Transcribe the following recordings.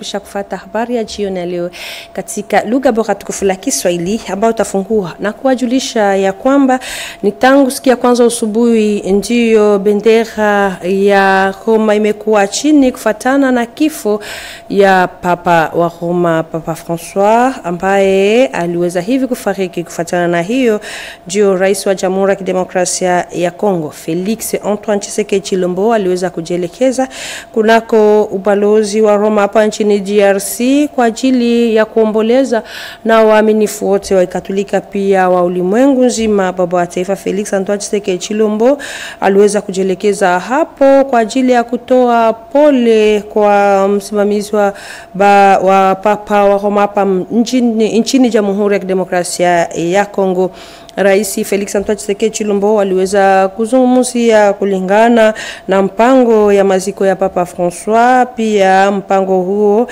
kukaribisha kufuata habari ya jioni ya leo katika lugha bora tukufu la Kiswahili, ambayo utafungua na kuwajulisha ya kwamba ni tangu siku ya kwanza asubuhi ndio bendera ya Roma imekuwa chini kufatana na kifo ya Papa wa Roma, Papa François, ambaye aliweza hivi kufariki. Kufatana na hiyo ndio Rais wa Jamhuri ya Kidemokrasia ya Kongo Felix Antoine Tshisekedi Tshilombo aliweza kujielekeza kunako ubalozi wa Roma hapa nchini DRC kwa ajili ya kuomboleza na waaminifu wote wa Katolika pia wa ulimwengu nzima. Baba wa taifa Felix Antoine Tshisekedi Tshilombo aliweza kujielekeza hapo kwa ajili ya kutoa pole kwa msimamizi wa Papa wa Roma hapa nchini Jamhuri ya Kidemokrasia ya Kongo. Rais Felix Antoine Tshisekedi Tshilombo aliweza kuzungumzia kulingana na mpango ya maziko ya Papa François, pia mpango huo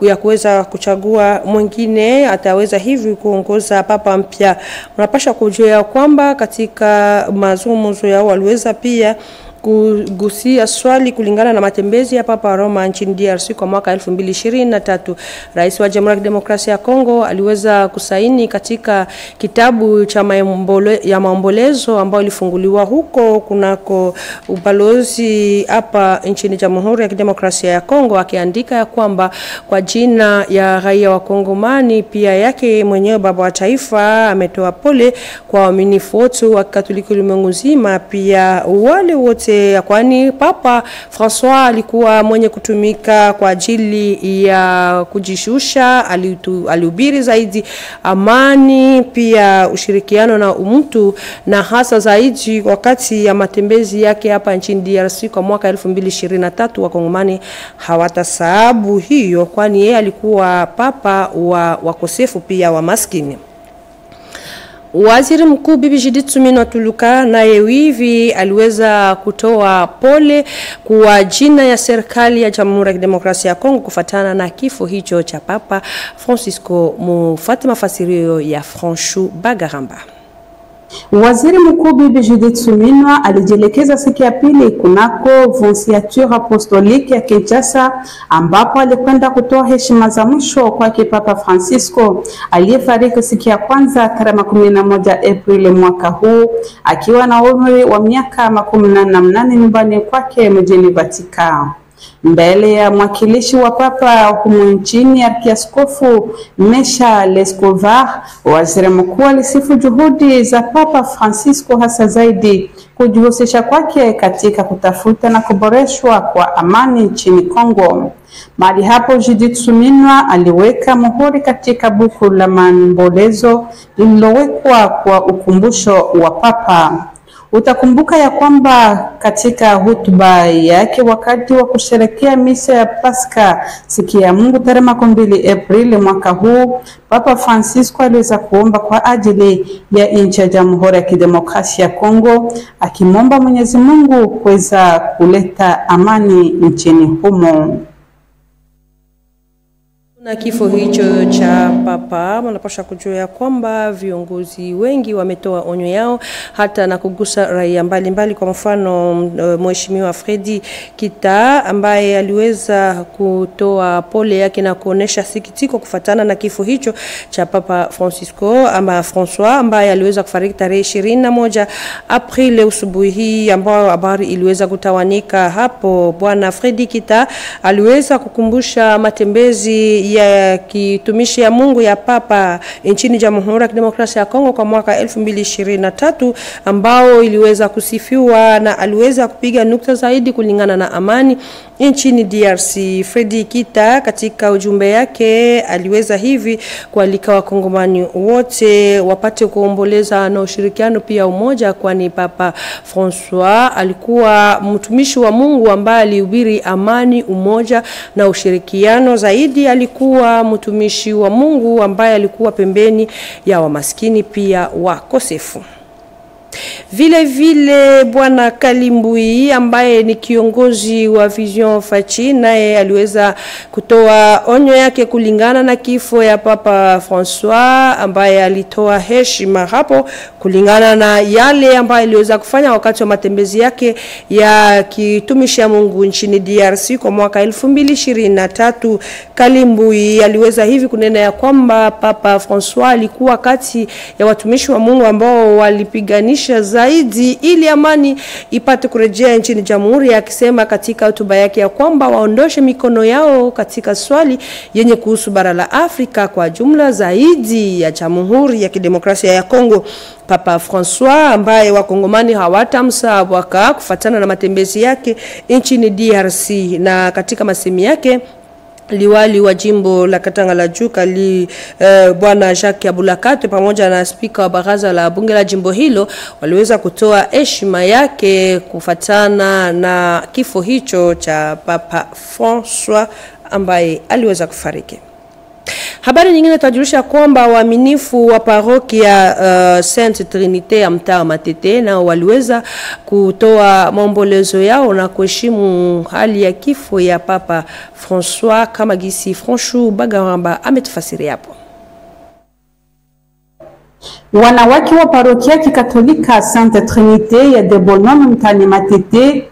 ya kuweza kuchagua mwingine ataweza hivi kuongoza papa mpya. Unapasha kujua kwamba katika mazungumzo yao waliweza pia kugusia swali kulingana na matembezi ya Papa Roma nchini DRC kwa mwaka 2023. Rais wa Jamhuri ya Kidemokrasia ya Kongo aliweza kusaini katika kitabu cha maombolezo ambao ilifunguliwa huko kunako ubalozi hapa nchini Jamhuri ya Kidemokrasia ya Kongo, akiandika ya kwamba kwa jina ya raia wa Kongomani pia yake mwenyewe baba wa taifa ametoa pole kwa waaminifu wote wa Katoliki ulimwengu nzima, pia wale wote, kwani Papa François alikuwa mwenye kutumika kwa ajili ya kujishusha. Alihubiri zaidi amani pia ushirikiano na umtu, na hasa zaidi wakati ya matembezi yake hapa nchini DRC kwa mwaka 2023. Wakongomani hawatasahabu hiyo, kwani yeye alikuwa papa wa wakosefu pia wa maskini. Waziri Mkuu Bibi Judith Suminwa Tuluka naye hivi aliweza kutoa pole kwa jina ya serikali ya Jamhuri ya Kidemokrasia ya Kongo kufatana na kifo hicho cha Papa Francisco. Mufuate mafasirio ya Franchou Bagaramba. Waziri Mkuu Bibi Judith Suminwa alijielekeza siku ya pili kunako Vonsiature Apostolique ya Kinshasa, ambapo alikwenda kutoa heshima za mwisho kwa Papa Francisco aliyefariki siku ya kwanza tarehe 11 Aprili mwaka huu akiwa na umri wa miaka 18 nyumbani kwake mjini Vatican. Mbele ya mwakilishi wa Papa humu nchini Arkiaskofu Mesha Lescovar, waziri mkuu alisifu juhudi za Papa Francisco, hasa zaidi kujihusisha kwake katika kutafuta na kuboreshwa kwa amani nchini Kongo. Mahali hapo Judith Suminwa aliweka muhuri katika buku la maombolezo lililowekwa kwa ukumbusho wa Papa. Utakumbuka ya kwamba katika hotuba yake wakati wa kusherehekea misa ya Pasaka siku ya Mungu tarehe 2 Aprili mwaka huu, Papa Francisco aliweza kuomba kwa ajili ya nchi ya Jamhuri ya Kidemokrasia ya Kongo, akimwomba Mwenyezi Mungu kuweza kuleta amani nchini humo. Na kifo hicho cha Papa, mnapaswa kujua ya kwamba viongozi wengi wametoa onyo yao hata na kugusa raia mbalimbali. Kwa mfano Mheshimiwa Fredi Kita ambaye aliweza kutoa pole yake na kuonesha sikitiko kufatana na kifo hicho cha Papa Francisco ama François, ambaye aliweza kufariki tarehe 21 Aprili usubuhi hii, ambao habari iliweza kutawanika hapo. Bwana Fredi Kita aliweza kukumbusha matembezi ya kitumishi ya Mungu ya Papa nchini Jamhuri ya Kidemokrasia ya Kongo kwa mwaka 2023, ambao iliweza kusifiwa na aliweza kupiga nukta zaidi kulingana na amani nchini DRC. Fredi Kita katika ujumbe yake aliweza hivi kualika wakongomani wote wapate kuomboleza na ushirikiano pia umoja, kwani Papa François alikuwa mtumishi wa Mungu ambaye alihubiri amani, umoja na ushirikiano. Zaidi alikuwa mtumishi wa Mungu ambaye alikuwa pembeni ya wamaskini pia wakosefu. Vile vile bwana Kalimbui ambaye ni kiongozi wa Vision Fachi naye aliweza kutoa onyo yake kulingana na kifo ya Papa Francois ambaye alitoa heshima hapo kulingana na yale ambayo aliweza kufanya wakati wa matembezi yake ya kitumisha Mungu nchini DRC kwa mwaka 2023. Kalimbui aliweza hivi kunena ya kwamba Papa Francois alikuwa kati ya watumishi wa Mungu ambao walipiganisha zaidi ili amani ipate kurejea nchini Jamhuri, akisema katika hotuba yake ya kwamba waondoshe mikono yao katika swali yenye kuhusu bara la Afrika kwa jumla zaidi ya Jamhuri ya Kidemokrasia ya Kongo. Papa Francois ambaye wakongomani hawatamsahau kufuatana na matembezi yake nchini DRC, na katika masemi yake liwali wa jimbo la Katanga la Juu bwana Jacques Abulakate pamoja na spika wa baraza la bunge la jimbo hilo waliweza kutoa heshima yake kufuatana na kifo hicho cha Papa Francois ambaye aliweza kufariki. Habari nyingine tunajulisha kwamba waaminifu wa parokia Sainte Trinité ya mtaa Matete na waliweza kutoa maombolezo yao na kuheshimu hali ya kifo ya Papa Francois kama gisi Franchu Bagaramba ametufasiria hapo. Wanawake wa parokia Kikatolika Sainte Trinité ya Debonome mtaani Matete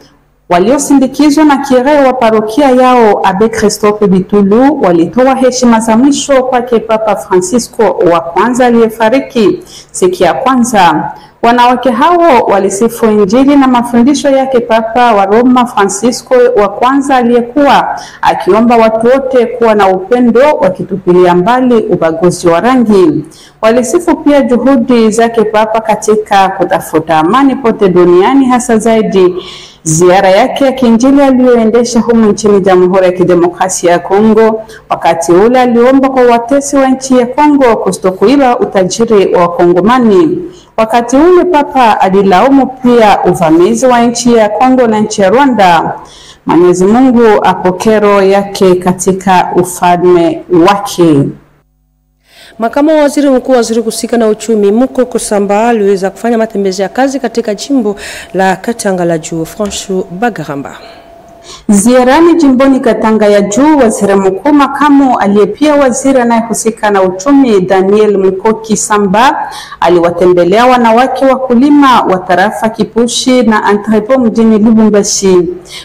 waliosindikizwa na kirehe wa parokia yao Abe Christophe Bitulu walitoa heshima za mwisho kwake Papa Francisco wa kwanza aliyefariki siku ya kwanza. Wanawake hao walisifu Injili na mafundisho yake Papa wa Roma Francisco wa kwanza aliyekuwa akiomba watu wote kuwa na upendo wakitupilia mbali ubaguzi wa rangi. Walisifu pia juhudi zake Papa katika kutafuta amani pote duniani, hasa zaidi ziara yake ya kiinjili aliyoendesha humu nchini Jamhuri ya Kidemokrasia ya Kongo. Wakati ule aliomba kwa watesi wa nchi ya Kongo kustokuiba utajiri wa Kongomani. Wakati ule Papa alilaumu pia uvamizi wa nchi ya Kongo na nchi ya Rwanda. Mwenyezi Mungu apokee roho yake katika ufalme wake. Makamu wa waziri mkuu waziri kusika na uchumi Mukoko Samba aliweza kufanya matembezi ya kazi katika jimbo la Katanga la Juu. Franchu Bagaramba. Ziarani jimboni Katanga ya Juu, waziri mkuu makamu aliyepia waziri anayehusika na uchumi Daniel Mukoki Samba aliwatembelea wanawake wakulima wa tarafa Kipushi na Antrepo mjini Lubumbashi.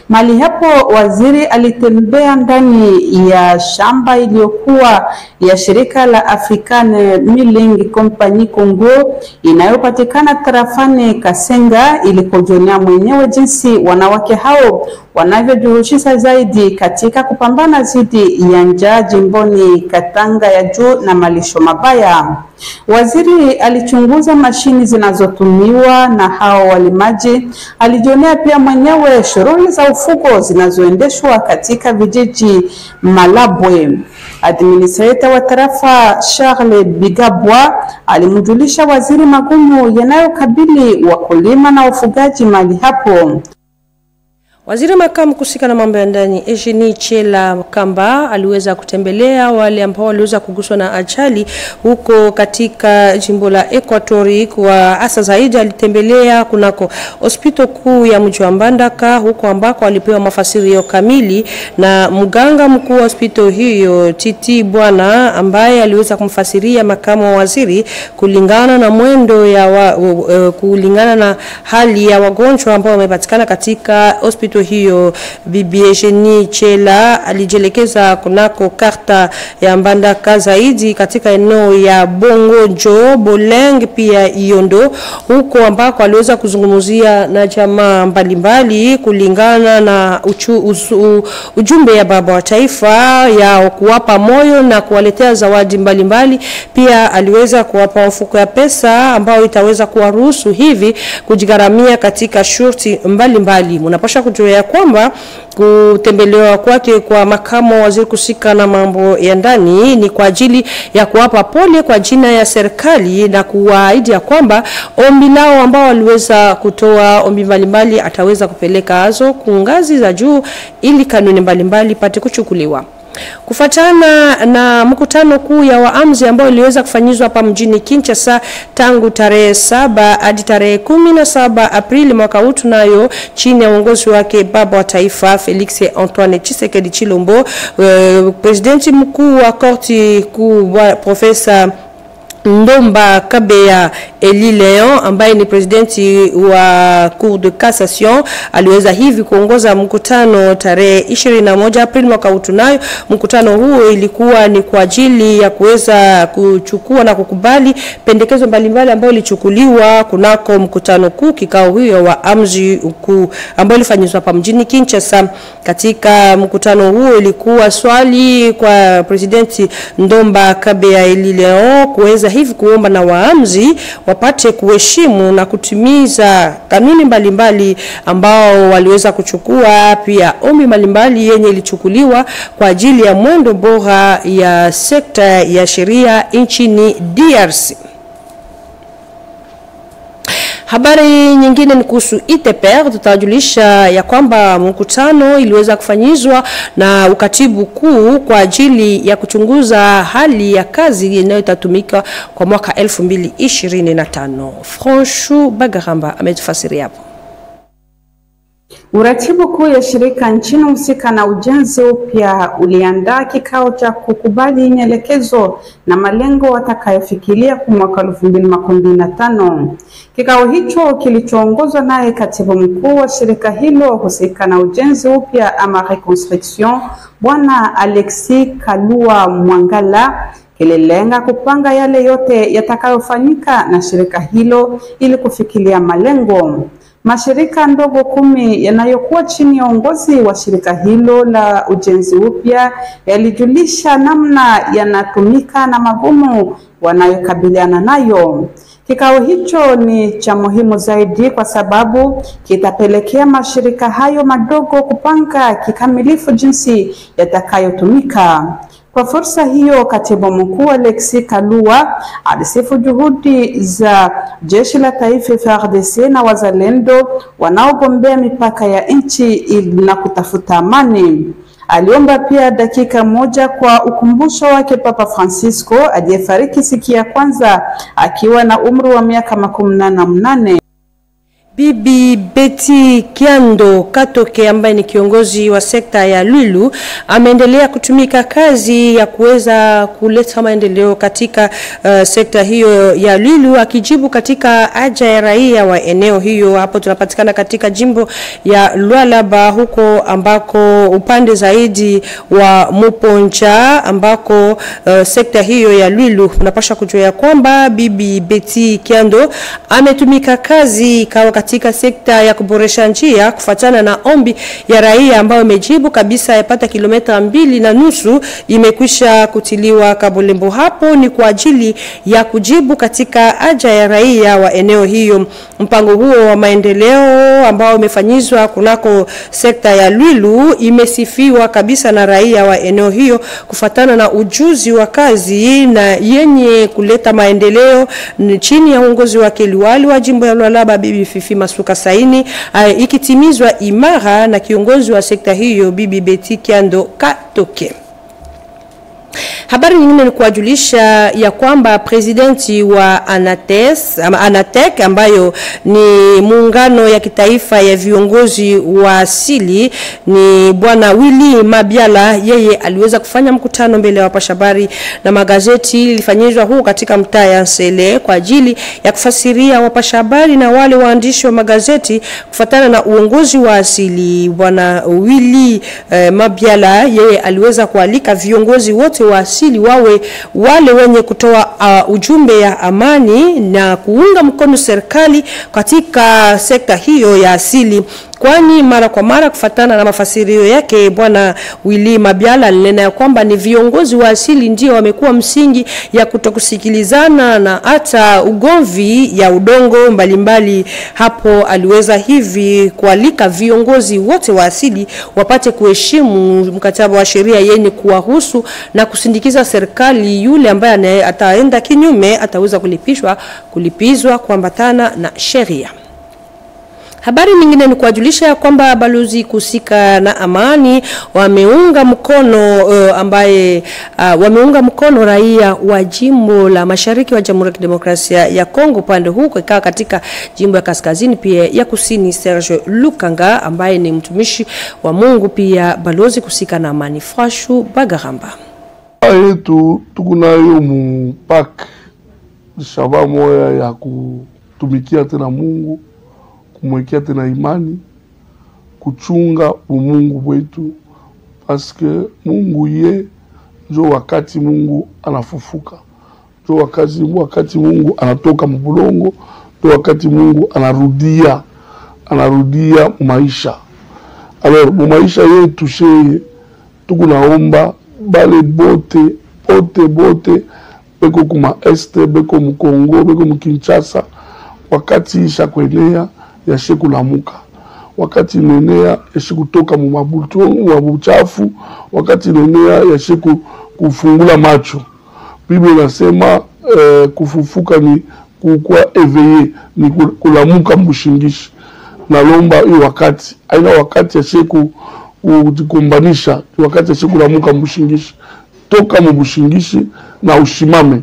Mali hapo waziri alitembea ndani ya shamba iliyokuwa ya shirika la African Milling Company Congo inayopatikana tarafani Kasenga, ili kujionea mwenyewe jinsi wanawake hao wanavyojihusisha zaidi katika kupambana dhidi ya njaa jimboni Katanga ya Juu na malisho mabaya. Waziri alichunguza mashini zinazotumiwa na hao walimaji. Alijionea pia mwenyewe shughuli za ufugo zinazoendeshwa katika vijiji Malabwe. Administrator wa tarafa Charles Bigabwa alimjulisha waziri magumu yanayokabili wakulima na ufugaji mali hapo. Waziri makamu kusika na mambo ya ndani Eugenie Chela Kamba aliweza kutembelea wale ambao waliweza kuguswa na ajali huko katika jimbo la Equatori. Kwa asa zaidi alitembelea kunako hospitali kuu ya mji wa Mbandaka, huko ambako alipewa mafasirio kamili na mganga mkuu wa hospitali hiyo Titi Bwana, ambaye aliweza kumfasiria makamu wa waziri kulingana na mwendo ya kulingana na hali ya wagonjwa ambao wamepatikana katika hospitali hiyo. Bibi Eugenie Chela alijelekeza kunako karta ya Mbandaka zaidi katika eneo ya Bongojo, Boleng pia Iondo, huko ambako aliweza kuzungumzia na jamaa mbalimbali kulingana na ujumbe ya baba wa taifa ya kuwapa moyo na kuwaletea zawadi mbalimbali. Pia aliweza kuwapa mfuko ya pesa ambao itaweza kuwaruhusu hivi kujigaramia katika shurti mbalimbali. Mnapaswa kujua ya kwamba kutembelewa kwake kwa makamu wa waziri kusika na mambo ya ndani ni kwa ajili ya kuwapa pole kwa jina ya serikali na kuwaahidi ya kwamba ombi lao ambao waliweza kutoa ombi mbalimbali ataweza kupeleka hazo kungazi za juu ili kanuni mbalimbali pate kuchukuliwa. Kufuatana na mkutano kuu ya waamuzi ambao iliweza kufanyizwa hapa mjini Kinshasa tangu tarehe 7 hadi tarehe 17 Aprili mwaka huu, nayo chini ya uongozi wake baba wa taifa Felix Antoine Tshisekedi Tshilombo, presidenti mkuu wa korti kuu Profesa Ndomba Kabeya Eli Leon, ambaye ni presidenti wa Cour de Cassation, aliweza hivi kuongoza mkutano tarehe 21 Aprili mwaka huu. Nayo mkutano huo ilikuwa ni kwa ajili ya kuweza kuchukua na kukubali pendekezo mbalimbali ambayo ilichukuliwa kunako mkutano kuu, kikao hiyo wa amzi kuu ambao ilifanywa hapa mjini Kinshasa. Katika mkutano huo ilikuwa swali kwa presidenti Ndomba Kabeya Eli Leon kuweza hivi kuomba na waamzi wapate kuheshimu na kutimiza kanuni mbalimbali ambao waliweza kuchukua, pia ombi mbalimbali yenye ilichukuliwa kwa ajili ya mwendo bora ya sekta ya sheria nchini DRC. Habari nyingine ni kuhusu ITPR. Tutajulisha ya kwamba mkutano iliweza kufanyizwa na ukatibu kuu kwa ajili ya kuchunguza hali ya kazi inayotatumika kwa mwaka 2025. Franchou Bagaramba ametufasiria hapo. Uratibu kuu ya shirika nchini husika na ujenzi upya uliandaa kikao cha kukubali nyelekezo na malengo watakayofikiria kwa mwaka 2025. Kikao hicho kilichoongozwa naye katibu mkuu wa shirika hilo husika na ujenzi upya ama reconstruction, Bwana Alexis Kalua Mwangala, kililenga kupanga yale yote yatakayofanyika na shirika hilo ili kufikiria malengo. Mashirika ndogo 10 yanayokuwa chini ya uongozi wa shirika hilo la ujenzi upya yalijulisha namna yanatumika na magumu wanayokabiliana nayo. Kikao hicho ni cha muhimu zaidi kwa sababu kitapelekea mashirika hayo madogo kupanga kikamilifu jinsi yatakayotumika. Kwa fursa hiyo, katibu mkuu Alexis Kalua alisifu juhudi za jeshi la taifa FARDC na wazalendo wanaogombea mipaka ya nchi na kutafuta amani. Aliomba pia dakika moja kwa ukumbusho wake Papa Francisco aliyefariki siku ya kwanza akiwa na umri wa miaka 18. Bibi Betty Kiando Katoke, ambaye ni kiongozi wa sekta ya Lwilu, ameendelea kutumika kazi ya kuweza kuleta maendeleo katika sekta hiyo ya Lwilu, akijibu katika haja ya raia wa eneo hiyo. Hapo tunapatikana katika jimbo ya Lualaba, huko ambako upande zaidi wa Muponcha, ambako sekta hiyo ya Lwilu unapaswa kujua ya kwamba Bibi Betty Kiando ametumika kazi katika sekta ya kuboresha njia kufuatana na ombi ya raia ambao imejibu kabisa yapata kilomita 2.5 imekwisha kutiliwa Kabulembo. Hapo ni kwa ajili ya kujibu katika haja ya raia wa eneo hiyo. Mpango huo wa maendeleo ambao umefanyizwa kunako sekta ya Lwilu imesifiwa kabisa na raia wa eneo hiyo kufuatana na ujuzi wa kazi na yenye kuleta maendeleo chini ya uongozi wa liwali wa jimbo ya Lualaba Bibi Fifi Masuka Saini, ikitimizwa imara na kiongozi wa sekta hiyo Bibi Betty Kiando Katoke. Habari nyingine ni kuwajulisha ya kwamba presidenti wa Anatek ambayo ni muungano ya kitaifa ya viongozi wa asili ni Bwana Willy Mabiala, yeye aliweza kufanya mkutano mbele ya wapashabari na magazeti ilifanyizwa huu katika mtaa ya Nsele kwa ajili ya kufasiria wapashabari na wale waandishi wa magazeti kufuatana na uongozi wa asili. Bwana Willy Mabiala yeye aliweza kualika viongozi wote wa asili wawe wale wenye kutoa ujumbe ya amani na kuunga mkono serikali katika sekta hiyo ya asili, kwani mara kwa mara kufatana na mafasirio yake Bwana Willy Mabiala alinena ya kwamba ni viongozi wa asili ndio wamekuwa msingi ya kutokusikilizana na hata ugomvi ya udongo mbalimbali. Hapo aliweza hivi kualika viongozi wote wa asili wapate kuheshimu mkataba wa sheria yenye kuwahusu na kusindikiza serikali. Yule ambaye ataenda kinyume ataweza kulipizwa kuambatana na sheria. Habari nyingine ni kuwajulisha kwamba balozi kusika na amani wameunga mkono raia wa jimbo la Mashariki wa Jamhuri ya Kidemokrasia ya Kongo pande huko ikawa katika jimbo ya Kaskazini pia ya Kusini. Serge Lukanga ambaye ni mtumishi wa Mungu pia balozi kusika na amani. Frashu Bagaramba yetu tukunayo mupak shaba moya ya kutumikia tena Mungu, kumwekea tena imani, kuchunga umungu wetu, paske Mungu ye njo wakati Mungu anafufuka, njo wakati Mungu anatoka mbulongo, njo wakati Mungu anarudia maisha. Alors maisha yetu sheye tukunaomba bale bote beko kuma este, beko mu Kongo, beko mu Kinshasa, wakati isha kuenea yashe kulamuka, wakati nenea yashe kutoka mu mabuchafu, wakati nenea yashe kufungula macho. Biblia inasema kufufuka ni kukua eveye, ni kulamuka mbushingishi. Nalomba hiyo wakati, aina wakati yashe kujikumbanisha, wakati yashe kulamuka mbushingishi, toka mbushingishi na ushimame.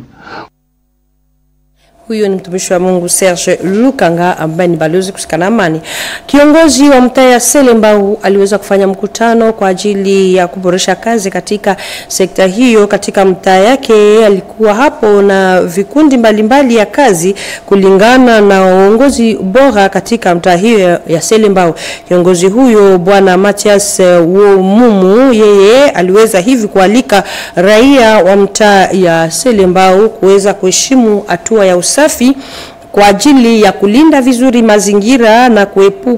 Huyo ni mtumishi wa Mungu Serge Lukanga ambaye ni balozi kusika na amani. Kiongozi wa mtaa ya Selembao aliweza kufanya mkutano kwa ajili ya kuboresha kazi katika sekta hiyo katika mtaa yake. Alikuwa hapo na vikundi mbalimbali ya kazi kulingana na uongozi bora katika mtaa hiyo ya Selembao. Kiongozi huyo Bwana Mathias Womumu yeye aliweza hivi kualika raia wa mtaa ya Selembao kuweza kuheshimu hatua ya usafi kwa ajili ya kulinda vizuri mazingira na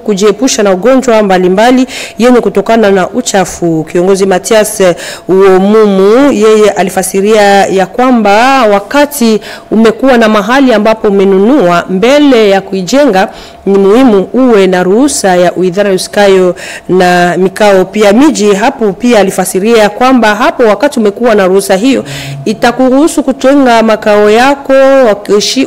kujiepusha na ugonjwa mbalimbali yenye kutokana na uchafu. Kiongozi Mathias Womumu yeye alifasiria ya kwamba wakati umekuwa na mahali ambapo umenunua, mbele ya kuijenga ni muhimu uwe na ruhusa ya uidhara usikayo na mikao pia miji. Hapo pia alifasiria kwamba hapo wakati umekuwa na ruhusa hiyo itakuruhusu kujenga makao yako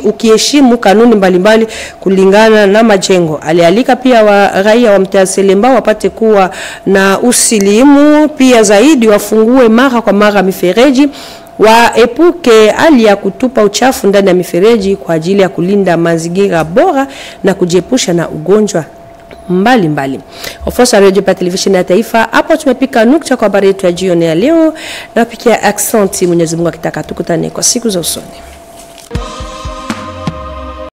ukiheshimu kanuni mbalimbali kulingana na majengo. Alialika pia raia wa mtaa Selembao wapate kuwa na usilimu, pia zaidi wafungue mara kwa mara mifereji, waepuke hali ya kutupa uchafu ndani ya mifereji kwa ajili ya kulinda mazingira bora na kujiepusha na ugonjwa mbalimbali. Ofosa Radio pa Television ya Taifa, hapo tumepika nukta kwa habari yetu ya jioni ya leo, na pikia accent. Mwenyezi Mungu akitaka tukutane kwa siku za usoni.